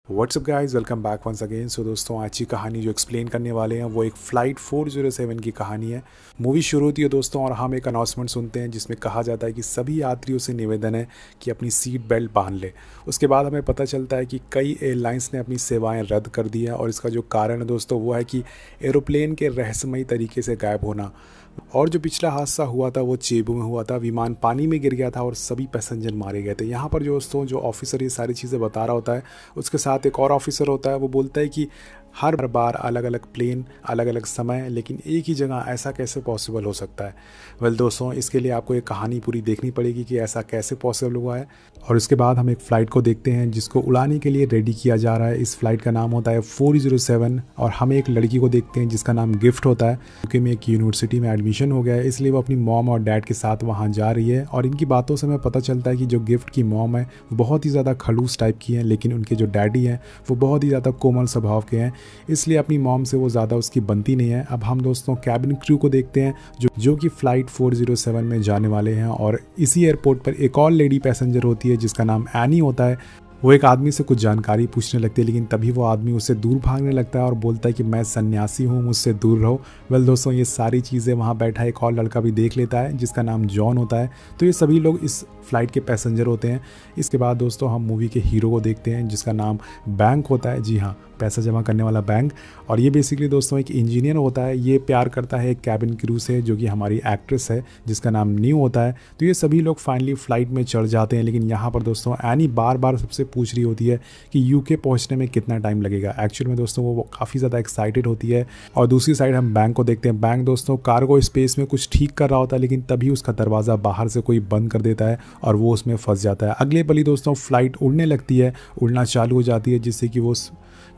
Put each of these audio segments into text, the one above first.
WhatsApp guys, welcome back once again. So दोस्तों, आज की कहानी जो एक्सप्लेन करने वाले हैं वो एक फ़्लाइट 407 की कहानी है। मूवी शुरू होती है दोस्तों और हम एक अनाउंसमेंट सुनते हैं जिसमें कहा जाता है कि सभी यात्रियों से निवेदन है कि अपनी सीट बेल्ट बांध ले। उसके बाद हमें पता चलता है कि कई एयरलाइंस ने अपनी सेवाएं रद्द कर दी हैं और इसका जो कारण है दोस्तों वो है कि एरोप्लेन के रहस्यमयी तरीके से गायब होना। और जो पिछला हादसा हुआ था वो चेबू में हुआ था। विमान पानी में गिर गया था और सभी पैसेंजर मारे गए थे। यहाँ पर जो दोस्तों जो ऑफिसर ये सारी चीज़ें बता रहा होता है, उसके साथ एक और ऑफिसर होता है। वो बोलता है कि हर बार अलग अलग प्लेन, अलग अलग समय, लेकिन एक ही जगह, ऐसा कैसे पॉसिबल हो सकता है। वेल दोस्तों, इसके लिए आपको ये कहानी पूरी देखनी पड़ेगी कि ऐसा कैसे पॉसिबल हुआ है। और इसके बाद हम एक फ़्लाइट को देखते हैं जिसको उड़ाने के लिए रेडी किया जा रहा है। इस फ्लाइट का नाम होता है 407 और हम एक लड़की को देखते हैं जिसका नाम गिफ्ट होता है, क्योंकि में एक यूनिवर्सिटी में एडमिशन हो गया है, इसलिए वो अपनी मॉम और डैड के साथ वहाँ जा रही है। और इनकी बातों से हमें पता चलता है कि जो गिफ्ट की मॉम है वो बहुत ही ज़्यादा खड़ूस टाइप की है, लेकिन उनके जो डैडी हैं वो बहुत ही ज़्यादा कोमल स्वभाव के हैं, इसलिए अपनी मॉम से वो ज़्यादा उसकी बनती नहीं है। अब हम दोस्तों कैबिन क्रू को देखते हैं जो कि फ़्लाइट 407 में जाने वाले हैं। और इसी एयरपोर्ट पर एक और लेडी पैसेंजर होती है जिसका नाम एनी होता है। वो एक आदमी से कुछ जानकारी पूछने लगती है, लेकिन तभी वो आदमी उससे दूर भागने लगता है और बोलता है कि मैं सन्यासी हूँ, मुझसे दूर रहो। वेल दोस्तों, ये सारी चीज़ें वहाँ बैठा एक और लड़का भी देख लेता है जिसका नाम जॉन होता है। तो ये सभी लोग इस फ्लाइट के पैसेंजर होते हैं। इसके बाद दोस्तों हम मूवी के हीरो को देखते हैं जिसका नाम बैंक होता है। जी हाँ, पैसा जमा करने वाला बैंक। और ये बेसिकली दोस्तों एक इंजीनियर होता है। ये प्यार करता है एक कैबिन क्रू से जो कि हमारी एक्ट्रेस है जिसका नाम न्यू होता है। तो ये सभी लोग फाइनली फ़्लाइट में चढ़ जाते हैं। लेकिन यहाँ पर दोस्तों एनी बार बार सबसे पूछ रही होती है कि यूके पहुँचने में कितना टाइम लगेगा। एक्चुअल में दोस्तों वो काफ़ी ज़्यादा एक्साइटेड होती है। और दूसरी साइड हम बैंक को देखते हैं। बैंक दोस्तों कार्गो स्पेस में कुछ ठीक कर रहा होता है, लेकिन तभी उसका दरवाज़ा बाहर से कोई बंद कर देता है और वो उसमें फंस जाता है। अगले पल ही दोस्तों फ़्लाइट उड़ने लगती है, उड़ना चालू हो जाती है, जिससे कि वो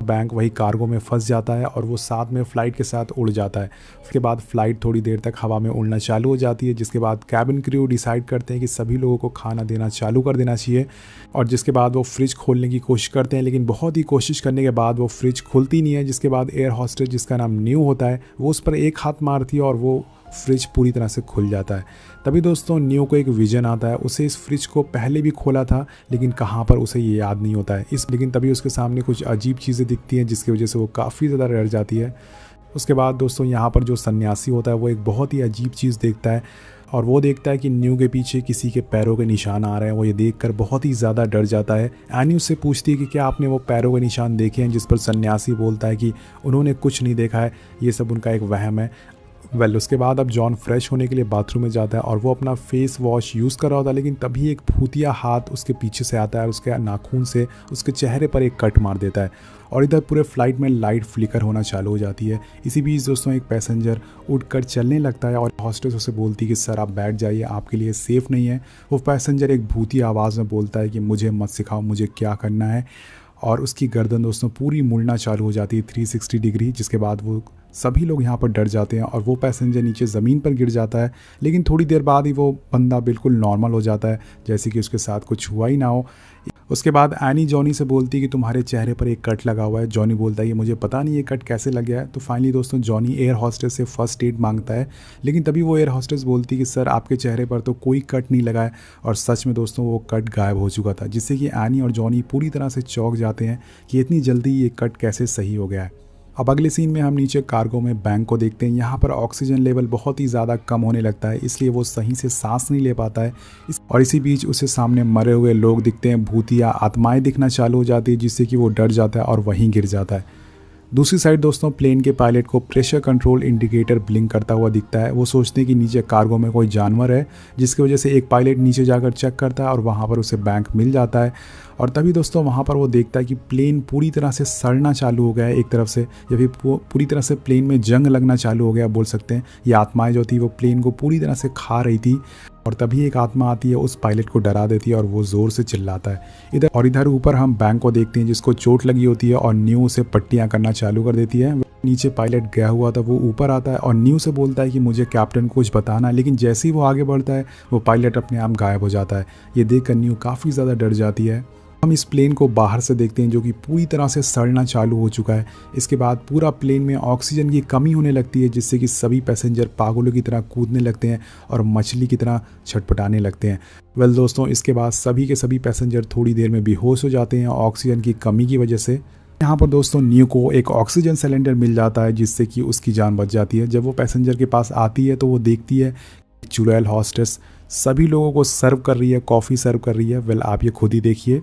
बैंक वही कार्गो में फंस जाता है और वो साथ में फ़्लाइट के साथ उड़ जाता है। उसके बाद फ़्लाइट थोड़ी देर तक हवा में उड़ना चालू हो जाती है, जिसके बाद कैबिन क्रू डिसाइड करते हैं कि सभी लोगों को खाना देना चालू कर देना चाहिए। और जिसके बाद वो फ्रिज खोलने की कोशिश करते हैं, लेकिन बहुत ही कोशिश करने के बाद वो फ्रिज खुलती नहीं है। जिसके बाद एयर हॉस्टेस जिसका नाम न्यू होता है वो उस पर एक हाथ मारती है और वो फ्रिज पूरी तरह से खुल जाता है। तभी दोस्तों न्यू को एक विजन आता है। उसे इस फ्रिज को पहले भी खोला था, लेकिन कहाँ पर उसे ये याद नहीं होता है। लेकिन तभी उसके सामने कुछ अजीब चीज़ें दिखती हैं जिसकी वजह से वो काफ़ी ज़्यादा डर जाती है। उसके बाद दोस्तों यहाँ पर जो सन्यासी होता है वो एक बहुत ही अजीब चीज़ देखता है और वो देखता है कि न्यू के पीछे किसी के पैरों के निशान आ रहे हैं। वो ये देखकर बहुत ही ज़्यादा डर जाता है। एनी उससे पूछती है कि क्या आपने वो पैरों के निशान देखे हैं, जिस पर सन्यासी बोलता है कि उन्होंने कुछ नहीं देखा है, ये सब उनका एक वहम है। उसके बाद अब जॉन फ्रेश होने के लिए बाथरूम में जाता है और वो अपना फेस वॉश यूज़ कर रहा होता है, लेकिन तभी एक भूतिया हाथ उसके पीछे से आता है और उसके नाखून से उसके चेहरे पर एक कट मार देता है। और इधर पूरे फ्लाइट में लाइट फ्लिकर होना चालू हो जाती है। इसी बीच दोस्तों एक पैसेंजर उठकर चलने लगता है और हॉस्टेस उसे बोलती है कि सर आप बैठ जाइए, आपके लिए सेफ़ नहीं है। वो पैसेंजर एक भूतिया आवाज़ में बोलता है कि मुझे मत सिखाओ, मुझे क्या करना है। और उसकी गर्दन दोस्तों पूरी मुड़ना चालू हो जाती है 360 डिग्री। जिसके बाद वो सभी लोग यहाँ पर डर जाते हैं और वो पैसेंजर नीचे ज़मीन पर गिर जाता है। लेकिन थोड़ी देर बाद ही वो बंदा बिल्कुल नॉर्मल हो जाता है, जैसे कि उसके साथ कुछ हुआ ही ना हो। उसके बाद एनी जॉनी से बोलती है कि तुम्हारे चेहरे पर एक कट लगा हुआ है। जॉनी बोलता है कि मुझे पता नहीं ये कट कैसे लग गया है। तो फाइनली दोस्तों जॉनी एयर हॉस्टेस से फर्स्ट एड मांगता है, लेकिन तभी वो एयर हॉस्टेस बोलती है कि सर आपके चेहरे पर तो कोई कट नहीं लगा है। और सच में दोस्तों वो कट गायब हो चुका था, जिससे कि एनी और जॉनी पूरी तरह से चौंक जाते हैं कि इतनी जल्दी ये कट कैसे सही हो गया है। अब अगले सीन में हम नीचे कार्गो में बैंक को देखते हैं। यहाँ पर ऑक्सीजन लेवल बहुत ही ज़्यादा कम होने लगता है, इसलिए वो सही से सांस नहीं ले पाता है। और इसी बीच उसे सामने मरे हुए लोग दिखते हैं, भूतिया आत्माएं दिखना चालू हो जाती है, जिससे कि वो डर जाता है और वहीं गिर जाता है। दूसरी साइड दोस्तों प्लेन के पायलट को प्रेशर कंट्रोल इंडिकेटर ब्लिंक करता हुआ दिखता है। वो सोचते हैं कि नीचे कार्गो में कोई जानवर है, जिसकी वजह से एक पायलट नीचे जाकर चेक करता है और वहाँ पर उसे बैंक मिल जाता है। और तभी दोस्तों वहाँ पर वो देखता है कि प्लेन पूरी तरह से सड़ना चालू हो गया है एक तरफ से, या फिर पूरी तरह से प्लेन में जंग लगना चालू हो गया बोल सकते हैं। ये आत्माएं जो थी वो प्लेन को पूरी तरह से खा रही थी। और तभी एक आत्मा आती है, उस पायलट को डरा देती है और वो ज़ोर से चिल्लाता है। इधर ऊपर हम बैंक को देखते हैं जिसको चोट लगी होती है और न्यू उसे पट्टियाँ करना चालू कर देती है। नीचे पायलट गया हुआ था, वो ऊपर आता है और न्यू से बोलता है कि मुझे कैप्टन को कुछ बताना है, लेकिन जैसे ही वो आगे बढ़ता है वो पायलट अपने आप गायब हो जाता है। ये देखकर न्यू काफ़ी ज़्यादा डर जाती है। हम इस प्लेन को बाहर से देखते हैं जो कि पूरी तरह से सड़ना चालू हो चुका है। इसके बाद पूरा प्लेन में ऑक्सीजन की कमी होने लगती है, जिससे कि सभी पैसेंजर पागलों की तरह कूदने लगते हैं और मछली की तरह छटपटाने लगते हैं। वेल दोस्तों, इसके बाद सभी के सभी पैसेंजर थोड़ी देर में बेहोश हो जाते हैं ऑक्सीजन की कमी की वजह से। यहाँ पर दोस्तों न्यू को एक ऑक्सीजन सिलेंडर मिल जाता है, जिससे कि उसकी जान बच जाती है। जब वो पैसेंजर के पास आती है तो वो देखती है चुड़ैल हॉस्टेस सभी लोगों को सर्व कर रही है, कॉफ़ी सर्व कर रही है। वेल आप ये खुद ही देखिए।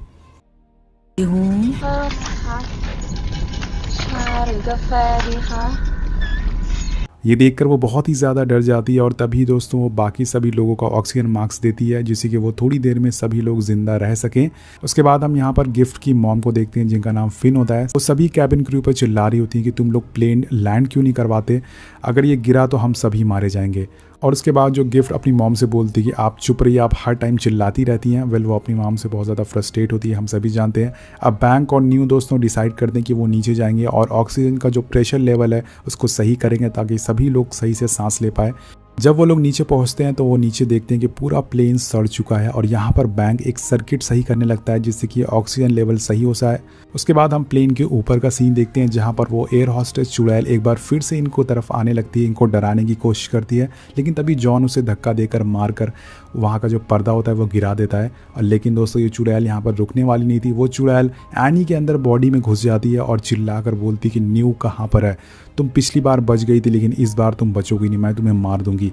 ये देखकर वो बहुत ही ज़्यादा डर जाती है और तभी दोस्तों वो बाकी सभी लोगों का ऑक्सीजन मास्क देती है, जिससे कि वो थोड़ी देर में सभी लोग जिंदा रह सकें। उसके बाद हम यहाँ पर गिफ्ट की मॉम को देखते हैं, जिनका नाम फिन होता है। वो सभी कैबिन क्रू पर चिल्ला रही होती है कि तुम लोग प्लेन लैंड क्यों नहीं करवाते, अगर ये गिरा तो हम सभी मारे जाएंगे। और उसके बाद जो गिफ्ट अपनी मॉम से बोलती है कि आप चुप रहिए, आप हर टाइम चिल्लाती रहती हैं। वेल वो अपनी मॉम से बहुत ज़्यादा फ्रस्ट्रेट होती है, हम सभी जानते हैं। अब बैंक और न्यू दोस्तों डिसाइड करते हैं कि वो नीचे जाएंगे और ऑक्सीजन का जो प्रेशर लेवल है उसको सही करेंगे, ताकि सभी लोग सही से सांस ले पाए। जब वो लोग नीचे पहुंचते हैं तो वो नीचे देखते हैं कि पूरा प्लेन सड़ चुका है और यहाँ पर बैंक एक सर्किट सही करने लगता है, जिससे कि ऑक्सीजन लेवल सही हो जाए। उसके बाद हम प्लेन के ऊपर का सीन देखते हैं, जहाँ पर वो एयर हॉस्टेस चुड़ैल एक बार फिर से इनको तरफ आने लगती है, इनको डराने की कोशिश करती है। लेकिन तभी जॉन उसे धक्का देकर मारकर वहाँ का जो पर्दा होता है वो गिरा देता है। और लेकिन दोस्तों ये चुड़ैल यहाँ पर रुकने वाली नहीं थी। वो चुड़ैल एनी के अंदर बॉडी में घुस जाती है और चिल्ला कर बोलती कि न्यू कहाँ पर है, तुम पिछली बार बच गई थी लेकिन इस बार तुम बचोगी नहीं, मैं तुम्हें मार दूंगी।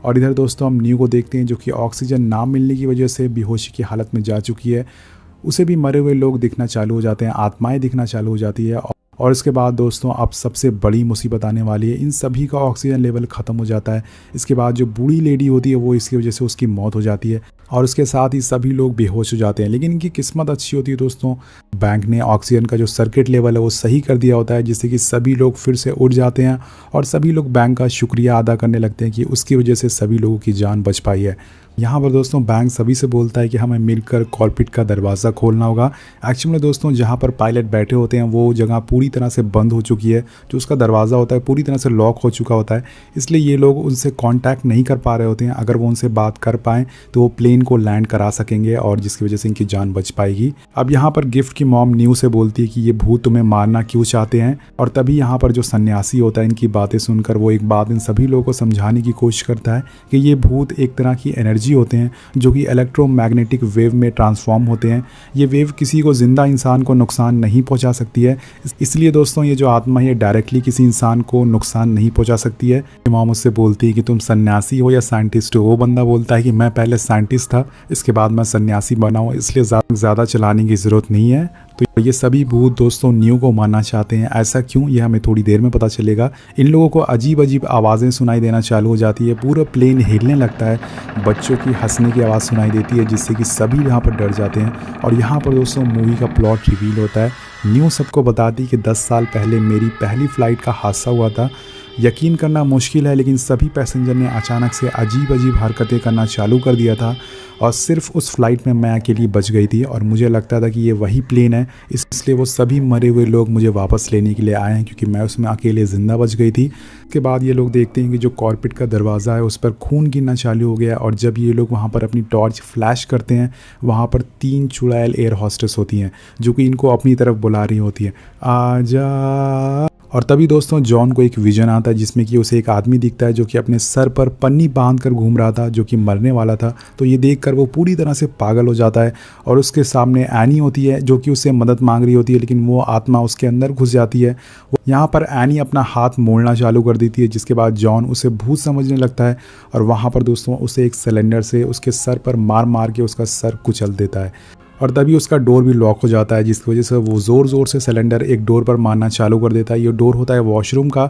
और इधर दोस्तों हम न्यू को देखते हैं, जो कि ऑक्सीजन ना मिलने की वजह से बेहोशी की हालत में जा चुकी है। उसे भी मरे हुए लोग दिखना चालू हो जाते हैं, आत्माएं दिखना चालू हो जाती है। और इसके बाद दोस्तों अब सबसे बड़ी मुसीबत आने वाली है, इन सभी का ऑक्सीजन लेवल ख़त्म हो जाता है। इसके बाद जो बूढ़ी लेडी होती है वो इसकी वजह से उसकी मौत हो जाती है और उसके साथ ही सभी लोग बेहोश हो जाते हैं। लेकिन इनकी किस्मत अच्छी होती है दोस्तों, बैंक ने ऑक्सीजन का जो सर्किट लेवल है वो सही कर दिया होता है, जिससे कि सभी लोग फिर से उठ जाते हैं और सभी लोग बैंक का शुक्रिया अदा करने लगते हैं कि उसकी वजह से सभी लोगों की जान बच पाई है। यहाँ पर दोस्तों बैंक सभी से बोलता है कि हमें मिलकर कॉकपिट का दरवाज़ा खोलना होगा। एक्चुअली में दोस्तों जहाँ पर पायलट बैठे होते हैं वो जगह पूरी तरह से बंद हो चुकी है, जो उसका दरवाज़ा होता है पूरी तरह से लॉक हो चुका होता है, इसलिए ये लोग उनसे कांटेक्ट नहीं कर पा रहे होते हैं। अगर वो उनसे बात कर पाएँ तो वो प्लेन को लैंड करा सकेंगे और जिसकी वजह से इनकी जान बच पाएगी। अब यहाँ पर गिफ्ट की मॉम न्यू से बोलती है कि ये भूत तुम्हें मारना क्यों चाहते हैं, और तभी यहाँ पर जो सन्यासी होता है इनकी बातें सुनकर वो एक बात इन सभी लोगों को समझाने की कोशिश करता है कि ये भूत एक तरह की एनर्जी होते हैं जो कि इलेक्ट्रोमैग्नेटिक वेव में ट्रांसफॉर्म होते हैं। ये वेव किसी को जिंदा इंसान को नुकसान नहीं पहुंचा सकती है, इसलिए दोस्तों ये जो आत्मा है डायरेक्टली किसी इंसान को नुकसान नहीं पहुंचा सकती है। मॉम उससे बोलती है कि तुम सन्यासी हो या साइंटिस्ट हो। वो बंदा बोलता है कि मैं पहले साइंटिस्ट था, इसके बाद मैं सन्यासी बना हूँ, इसलिए ज़्यादा चलाने की ज़रूरत नहीं है। तो ये सभी भूत दोस्तों न्यू को मारना चाहते हैं। ऐसा क्यों, ये हमें थोड़ी देर में पता चलेगा। इन लोगों को अजीब अजीब आवाज़ें सुनाई देना चालू हो जाती है, पूरा प्लेन हिलने लगता है, बच्चों की हंसने की आवाज़ सुनाई देती है, जिससे कि सभी यहाँ पर डर जाते हैं। और यहाँ पर दोस्तों मूवी का प्लॉट रिवील होता है। न्यू सबको बताती कि 10 साल पहले मेरी पहली फ़्लाइट का हादसा हुआ था। यकीन करना मुश्किल है लेकिन सभी पैसेंजर ने अचानक से अजीब अजीब हरकतें करना चालू कर दिया था और सिर्फ उस फ्लाइट में मैं अकेली बच गई थी और मुझे लगता था कि ये वही प्लेन है, इसलिए वो सभी मरे हुए लोग मुझे वापस लेने के लिए आए हैं क्योंकि मैं उसमें अकेले ज़िंदा बच गई थी। उसके बाद ये लोग देखते हैं कि जो कॉकपिट का दरवाज़ा है उस पर खून गिरना चालू हो गया और जब ये लोग वहाँ पर अपनी टॉर्च फ्लैश करते हैं वहाँ पर 3 चुड़ैल एयर हॉस्टेस होती हैं जो कि इनको अपनी तरफ बुला रही होती हैं, आजा। और तभी दोस्तों जॉन को एक विजन आता है जिसमें कि उसे एक आदमी दिखता है जो कि अपने सर पर पन्नी बांध कर घूम रहा था, जो कि मरने वाला था। तो ये देखकर वो पूरी तरह से पागल हो जाता है और उसके सामने एनी होती है जो कि उससे मदद मांग रही होती है, लेकिन वो आत्मा उसके अंदर घुस जाती है। यहाँ पर एनी अपना हाथ मोड़ना चालू कर देती है, जिसके बाद जॉन उसे भूत समझने लगता है और वहाँ पर दोस्तों उसे एक सिलेंडर से उसके सर पर मार मार के उसका सर कुचल देता है और तभी उसका डोर भी लॉक हो जाता है, जिसकी वजह से वो ज़ोर ज़ोर से सिलेंडर एक डोर पर मारना चालू कर देता है। ये डोर होता है वॉशरूम का।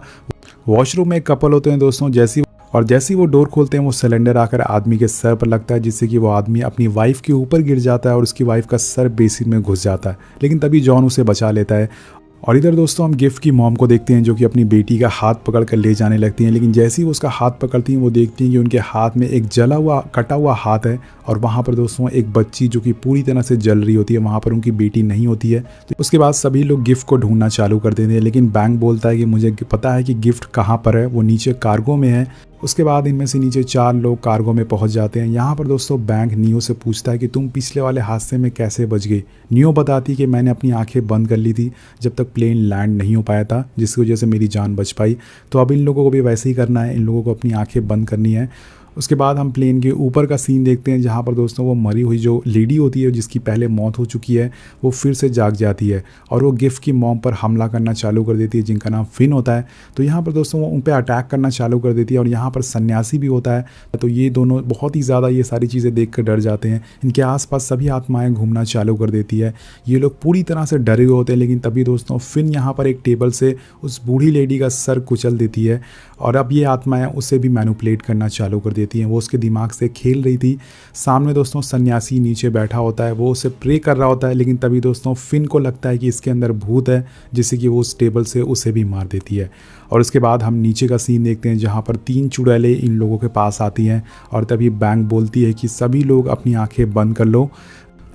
वॉशरूम में एक कपल होते हैं दोस्तों, जैसे वो डोर खोलते हैं वो सिलेंडर आकर आदमी के सर पर लगता है, जिससे कि वो आदमी अपनी वाइफ के ऊपर गिर जाता है और उसकी वाइफ का सर बेसिन में घुस जाता है, लेकिन तभी जॉन उसे बचा लेता है। और इधर दोस्तों हम गिफ्ट की मॉम को देखते हैं जो कि अपनी बेटी का हाथ पकड़ कर ले जाने लगती हैं, लेकिन जैसे ही वो उसका हाथ पकड़ती हैं वो देखती हैं कि उनके हाथ में एक जला हुआ कटा हुआ हाथ है और वहाँ पर दोस्तों एक बच्ची जो कि पूरी तरह से जल रही होती है, वहाँ पर उनकी बेटी नहीं होती है। तो उसके बाद सभी लोग गिफ्ट को ढूंढना चालू कर देते हैं, लेकिन बैंक बोलता है कि मुझे पता है कि गिफ्ट कहाँ पर है, वो नीचे कार्गो में है। उसके बाद इनमें से नीचे 4 लोग कार्गो में पहुंच जाते हैं। यहाँ पर दोस्तों बैंक नियो से पूछता है कि तुम पिछले वाले हादसे में कैसे बच गई। नियो बताती कि मैंने अपनी आंखें बंद कर ली थी जब तक प्लेन लैंड नहीं हो पाया था, जिसकी वजह से मेरी जान बच पाई। तो अब इन लोगों को भी वैसे ही करना है, इन लोगों को अपनी आंखें बंद करनी है। उसके बाद हम प्लेन के ऊपर का सीन देखते हैं, जहाँ पर दोस्तों वो मरी हुई जो लेडी होती है जिसकी पहले मौत हो चुकी है, वो फिर से जाग जाती है और वो गिफ्ट की मॉम पर हमला करना चालू कर देती है, जिनका नाम फिन होता है। तो यहाँ पर दोस्तों वो उन पर अटैक करना चालू कर देती है और यहाँ पर सन्यासी भी होता है। तो ये दोनों बहुत ही ज़्यादा ये सारी चीज़ें देख कर डर जाते हैं। इनके आसपास सभी आत्माएं घूमना चालू कर देती है। ये लोग पूरी तरह से डरे हुए होते हैं, लेकिन तभी दोस्तों फिन यहाँ पर एक टेबल से उस बूढ़ी लेडी का सर कुचल देती है और अब ये आत्माएं उसे भी मैनिपुलेट करना चालू कर देती हैं। वो उसके दिमाग से खेल रही थी। सामने दोस्तों सन्यासी नीचे बैठा होता है, वो उसे प्रे कर रहा होता है, लेकिन तभी दोस्तों फिन को लगता है कि इसके अंदर भूत है, जिससे कि वो उस टेबल से उसे भी मार देती है। और उसके बाद हम नीचे का सीन देखते हैं, जहाँ पर 3 चुड़ैलें इन लोगों के पास आती हैं और तभी बैंक बोलती है कि सभी लोग अपनी आंखें बंद कर लो।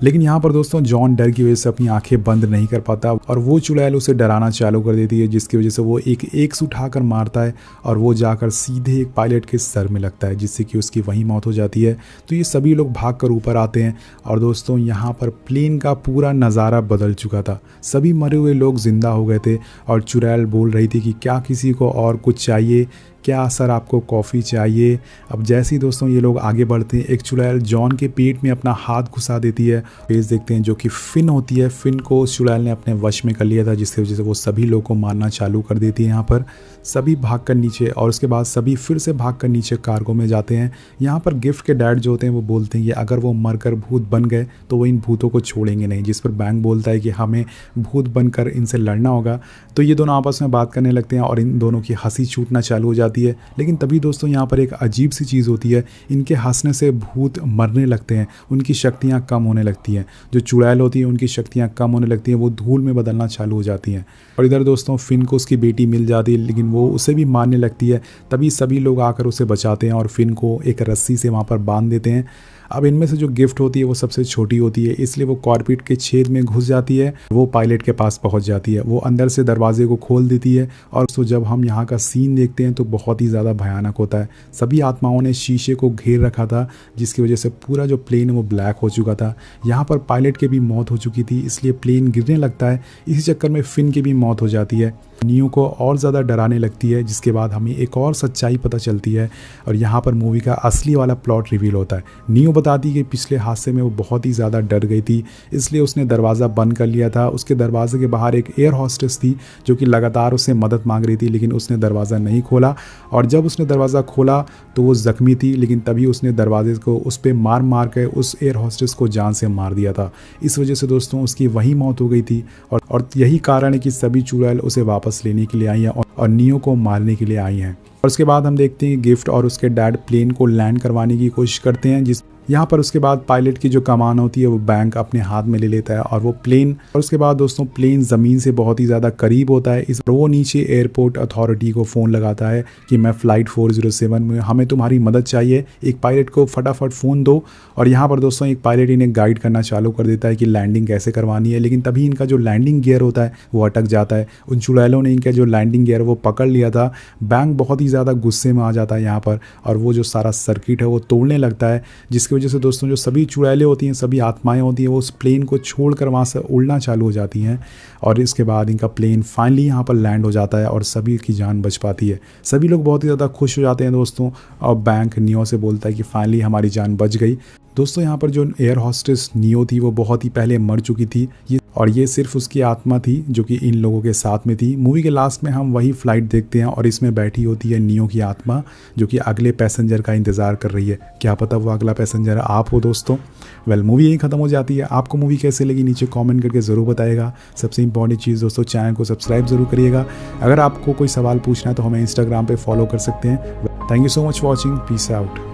लेकिन यहाँ पर दोस्तों जॉन डर की वजह से अपनी आंखें बंद नहीं कर पाता और वो चुड़ैल उसे डराना चालू कर देती है, जिसकी वजह से वो एक एक्स उठाकर मारता है और वो जाकर सीधे एक पायलट के सर में लगता है, जिससे कि उसकी वहीं मौत हो जाती है। तो ये सभी लोग भागकर ऊपर आते हैं और दोस्तों यहाँ पर प्लेन का पूरा नज़ारा बदल चुका था। सभी मरे हुए लोग जिंदा हो गए थे और चुड़ैल बोल रही थी कि क्या किसी को और कुछ चाहिए, क्या सर आपको कॉफ़ी चाहिए। अब जैसे ही दोस्तों ये लोग आगे बढ़ते हैं, एक चुड़ैल जॉन के पेट में अपना हाथ घुसा देती है। पेज देखते हैं जो कि फिन होती है। फिन को उस चुड़ैल ने अपने वश में कर लिया था, जिसकी वजह से वो सभी लोगों को मारना चालू कर देती है। यहाँ पर सभी भागकर नीचे और उसके बाद सभी फिर से भागकर नीचे कार्गो में जाते हैं। यहाँ पर गिफ्ट के डैड जो होते हैं वो बोलते हैं कि अगर वो मरकर भूत बन गए तो वो इन भूतों को छोड़ेंगे नहीं, जिस पर बैंक बोलता है कि हमें भूत बनकर इनसे लड़ना होगा। तो ये दोनों आपस में बात करने लगते हैं और इन दोनों की हंसी छूटना चालू हो जाती है। लेकिन तभी दोस्तों यहाँ पर एक अजीब सी चीज़ होती है, इनके हंसने से भूत मरने लगते हैं, उनकी शक्तियाँ कम होने लगती हैं। जो चुड़ैल होती है उनकी शक्तियाँ कम होने लगती हैं, वो धूल में बदलना चालू हो जाती हैं। और इधर दोस्तों फिन को उसकी बेटी मिल जाती है, लेकिन वो उसे भी मारने लगती है। तभी सभी लोग आकर उसे बचाते हैं और फिन को एक रस्सी से वहाँ पर बांध देते हैं। अब इनमें से जो गिफ्ट होती है वो सबसे छोटी होती है, इसलिए वो कॉर्कपिट के छेद में घुस जाती है। वो पायलट के पास पहुंच जाती है, वो अंदर से दरवाजे को खोल देती है। और तो जब हम यहाँ का सीन देखते हैं तो बहुत ही ज़्यादा भयानक होता है। सभी आत्माओं ने शीशे को घेर रखा था, जिसकी वजह से पूरा जो प्लेन है वो ब्लैक हो चुका था। यहाँ पर पायलट की भी मौत हो चुकी थी, इसलिए प्लेन गिरने लगता है। इसी चक्कर में फिन की भी मौत हो जाती है। नियो को और ज़्यादा डराने लगती है, जिसके बाद हमें एक और सच्चाई पता चलती है और यहाँ पर मूवी का असली वाला प्लॉट रिवील होता है। नियो बताती है कि पिछले हादसे में वो बहुत ही ज़्यादा डर गई थी, इसलिए उसने दरवाज़ा बंद कर लिया था। उसके दरवाजे के बाहर एक एयर हॉस्टेस थी जो कि लगातार उससे मदद मांग रही थी, लेकिन उसने दरवाज़ा नहीं खोला। और जब उसने दरवाज़ा खोला तो वो ज़ख्मी थी, लेकिन तभी उसने दरवाजे को उस पर मार कर उस एयर हॉस्टेस को जान से मार दिया था। इस वजह से दोस्तों उसकी वही मौत हो गई थी और यही कारण है कि सभी चुड़ैल उसे वापस लेने के लिए आई हैं और नियो को मारने के लिए आई हैं। और उसके बाद हम देखते हैं गिफ्ट और उसके डैड प्लेन को लैंड करवाने की कोशिश करते हैं, जिस यहाँ पर उसके बाद पायलट की जो कमान होती है वो बैंक अपने हाथ में ले लेता है और वो प्लेन, और उसके बाद दोस्तों प्लेन ज़मीन से बहुत ही ज़्यादा करीब होता है। इस वो नीचे एयरपोर्ट अथॉरिटी को फ़ोन लगाता है कि मैं फ़्लाइट 407 में, हमें तुम्हारी मदद चाहिए, एक पायलट को फटाफट फ़ोन दो। और यहाँ पर दोस्तों एक पायलट इन्हें गाइड करना चालू कर देता है कि लैंडिंग कैसे करवानी है, लेकिन तभी इनका जो लैंडिंग गियर होता है वो अटक जाता है। उन चुड़ैलों ने इनका जो लैंडिंग गियर वो पकड़ लिया था। बैंक बहुत ही ज़्यादा गुस्से में आ जाता है यहाँ पर और वो जो सारा सर्किट है वो तोड़ने लगता है, जिसकी वजह से दोस्तों जो सभी चुड़ैलें होती हैं, सभी आत्माएं होती हैं, वो उस प्लेन को छोड़कर वहाँ से उड़ना चालू हो जाती हैं। और इसके बाद इनका प्लेन फाइनली यहाँ पर लैंड हो जाता है और सभी की जान बच पाती है। सभी लोग बहुत ही ज़्यादा खुश हो जाते हैं दोस्तों और बैंक नियो से बोलता है कि फाइनली हमारी जान बच गई। दोस्तों यहाँ पर जो एयर हॉस्टेस नियो थी वो बहुत ही पहले मर चुकी थी और ये सिर्फ उसकी आत्मा थी जो कि इन लोगों के साथ में थी। मूवी के लास्ट में हम वही फ्लाइट देखते हैं और इसमें बैठी होती है नियो की आत्मा जो कि अगले पैसेंजर का इंतज़ार कर रही है। क्या पता वो अगला पैसेंजर आप हो दोस्तों। मूवी यहीं ख़त्म हो जाती है। आपको मूवी कैसे लगी नीचे कमेंट करके ज़रूर बताइएगा। सबसे इंपॉर्टेंट चीज़ दोस्तों, चैनल को सब्सक्राइब ज़रूर करिएगा। अगर आपको कोई सवाल पूछना है तो हमें इंस्टाग्राम पर फॉलो कर सकते हैं। Thank you so much watching. Peace out.